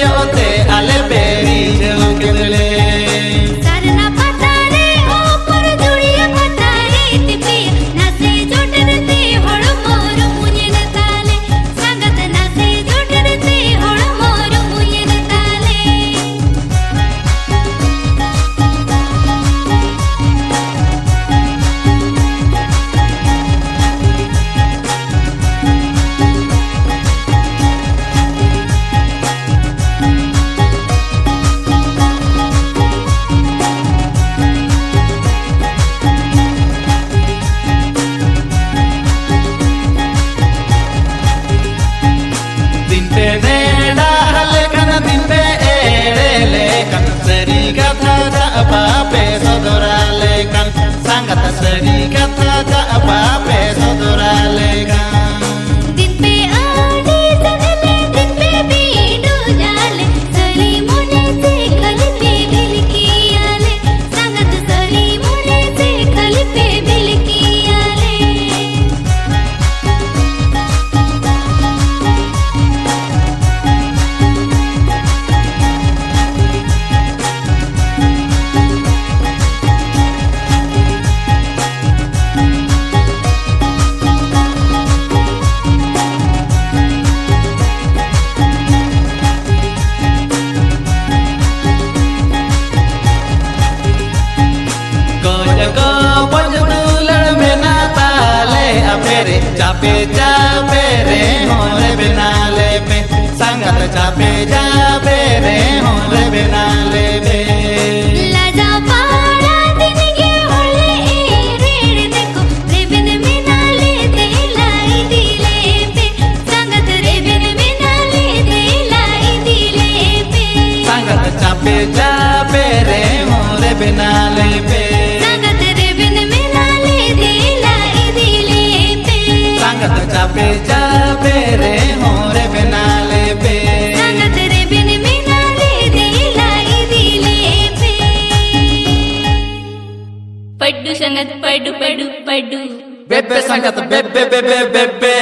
yote ale beri jel kedle Sarna पतारे ऊपर जुड़िया पतारे तिपिया नासे जोटरते होड़ मोर मुयन ताले संगत नासे जोटरते होड़ मोर मुयन ताले sangat seri kata tak apa sodorale kan दिन पे आने सगले दिन पे बीडो जाले सरी मुने से खल पे भिल की आले संगत सरी मुने से खल पे भिल की आले cape cape re hore benale pe sangat cape cape re hore benale pe लाजा पाड़ा दिन के होले रेड़ देखो रेबिन में नाले दे लाई दिले पे संगत रेबिन में नाले दे लाई दिले पे sangat cape cape re hore benale pe संगत रेबिन में नाले दे लाई दिले पे sangat cape cape re hore benale pe संगत रेबिन में नाले दे लाई दिले पे पड्डू संगत पड्डू पड्डू पड्डू bebe sangat bebe bebe bebe